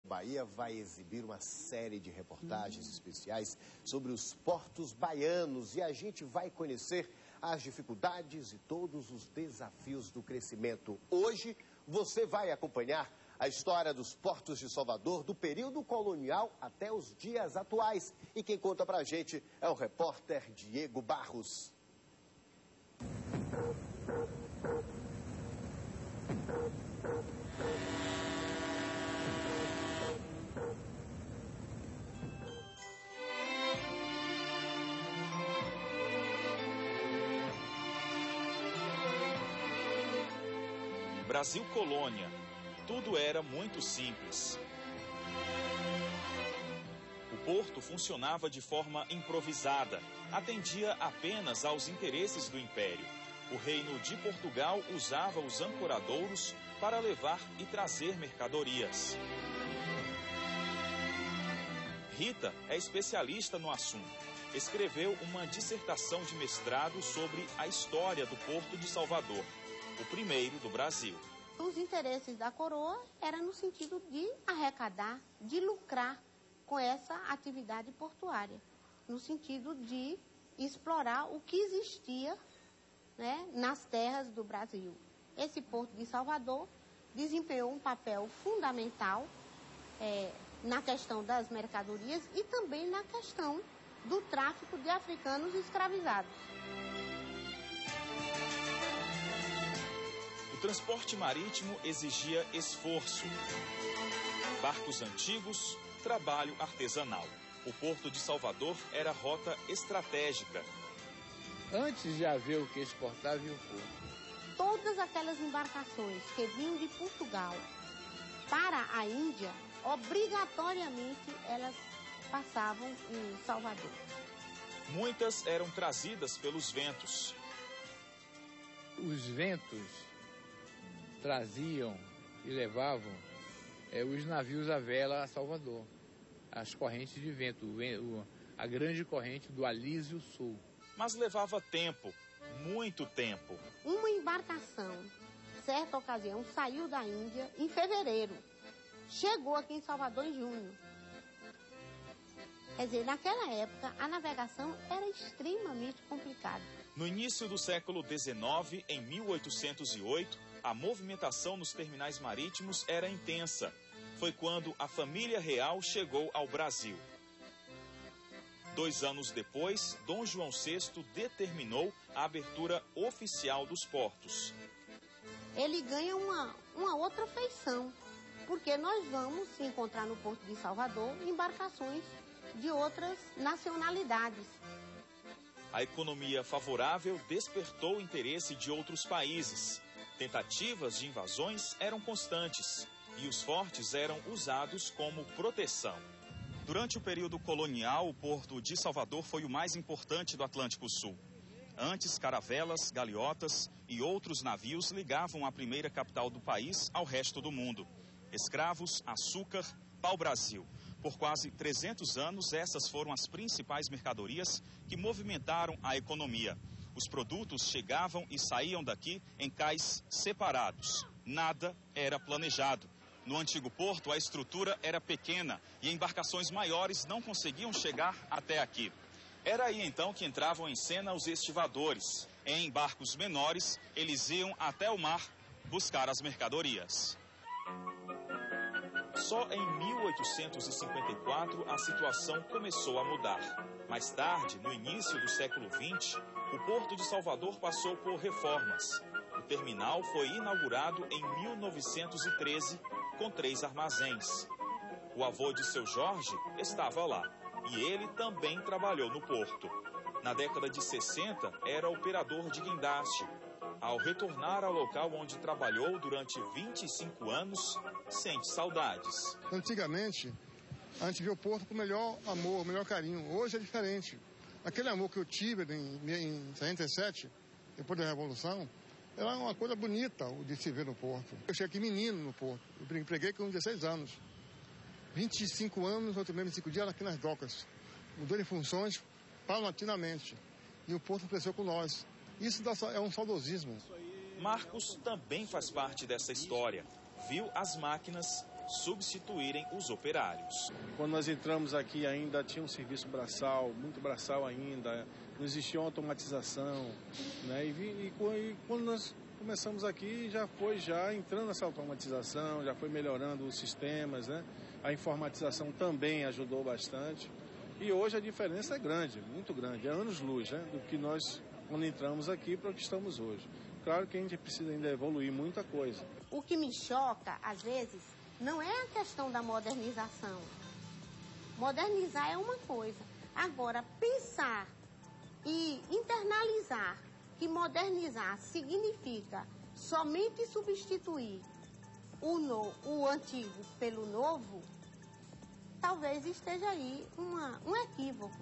Bahia vai exibir uma série de reportagens especiais sobre os portos baianos e a gente vai conhecer as dificuldades e todos os desafios do crescimento. Hoje você vai acompanhar a história dos portos de Salvador do período colonial até os dias atuais. E quem conta pra gente é o repórter Diego Barros. Brasil Colônia. Tudo era muito simples. O porto funcionava de forma improvisada, atendia apenas aos interesses do Império. O Reino de Portugal usava os ancoradouros para levar e trazer mercadorias. Rita é especialista no assunto. Escreveu uma dissertação de mestrado sobre a história do Porto de Salvador, o primeiro do Brasil. Os interesses da coroa eram no sentido de arrecadar, de lucrar com essa atividade portuária, no sentido de explorar o que existia, né, nas terras do Brasil. Esse Porto de Salvador desempenhou um papel fundamental na questão das mercadorias e também na questão do tráfico de africanos escravizados. O transporte marítimo exigia esforço. Barcos antigos, trabalho artesanal. O Porto de Salvador era rota estratégica. Antes de haver o que exportar, havia o porto. Todas aquelas embarcações que vinham de Portugal para a Índia, obrigatoriamente elas passavam em Salvador. Muitas eram trazidas pelos ventos. Os ventos traziam e levavam os navios à vela a Salvador, as correntes de vento, a grande corrente do Alísio Sul. Mas levava tempo, muito tempo. Uma embarcação, certa ocasião, saiu da Índia em fevereiro, chegou aqui em Salvador em junho. Quer dizer, naquela época, a navegação era extremamente complicada. No início do século XIX, em 1808, a movimentação nos terminais marítimos era intensa. Foi quando a família real chegou ao Brasil. 2 anos depois, Dom João VI determinou a abertura oficial dos portos. Ele ganha uma outra feição, porque nós vamos encontrar no Porto de Salvador embarcações de outras nacionalidades. A economia favorável despertou o interesse de outros países. Tentativas de invasões eram constantes e os fortes eram usados como proteção. Durante o período colonial, o Porto de Salvador foi o mais importante do Atlântico Sul. Antes, caravelas, galeotas e outros navios ligavam a primeira capital do país ao resto do mundo. Escravos, açúcar, pau-brasil. Por quase 300 anos, essas foram as principais mercadorias que movimentaram a economia. Os produtos chegavam e saíam daqui em cais separados. Nada era planejado. No antigo porto, a estrutura era pequena e embarcações maiores não conseguiam chegar até aqui. Era aí então que entravam em cena os estivadores. Em barcos menores, eles iam até o mar buscar as mercadorias. Só em 1854 a situação começou a mudar. Mais tarde, no início do século XX, o Porto de Salvador passou por reformas. O terminal foi inaugurado em 1913 com 3 armazéns. O avô de seu Jorge estava lá e ele também trabalhou no porto. Na década de 60, era operador de guindaste. Ao retornar ao local onde trabalhou durante 25 anos, sente saudades. Antigamente, a gente via o porto com o melhor amor, o melhor carinho. Hoje é diferente. Aquele amor que eu tive em 67, depois da Revolução, era uma coisa bonita de se ver no porto. Eu cheguei aqui menino no porto. Eu empreguei com 16 anos. 25 anos, outro mesmo 5 dias aqui nas docas. Mudou de funções paulatinamente. E o porto cresceu com nós. Isso é um saudosismo. Marcos também faz parte dessa história. Viu as máquinas substituírem os operários. Quando nós entramos aqui ainda tinha um serviço braçal, muito braçal ainda, não existia uma automatização, né? E quando nós começamos aqui já foi entrando nessa automatização, já foi melhorando os sistemas, né? A informatização também ajudou bastante. E hoje a diferença é grande, muito grande, é anos-luz, né? Do que nós, quando entramos aqui, para o que estamos hoje. Claro que a gente precisa ainda evoluir muita coisa. O que me choca, às vezes, não é a questão da modernização. Modernizar é uma coisa. Agora, pensar e internalizar que modernizar significa somente substituir o antigo pelo novo, talvez esteja aí um equívoco.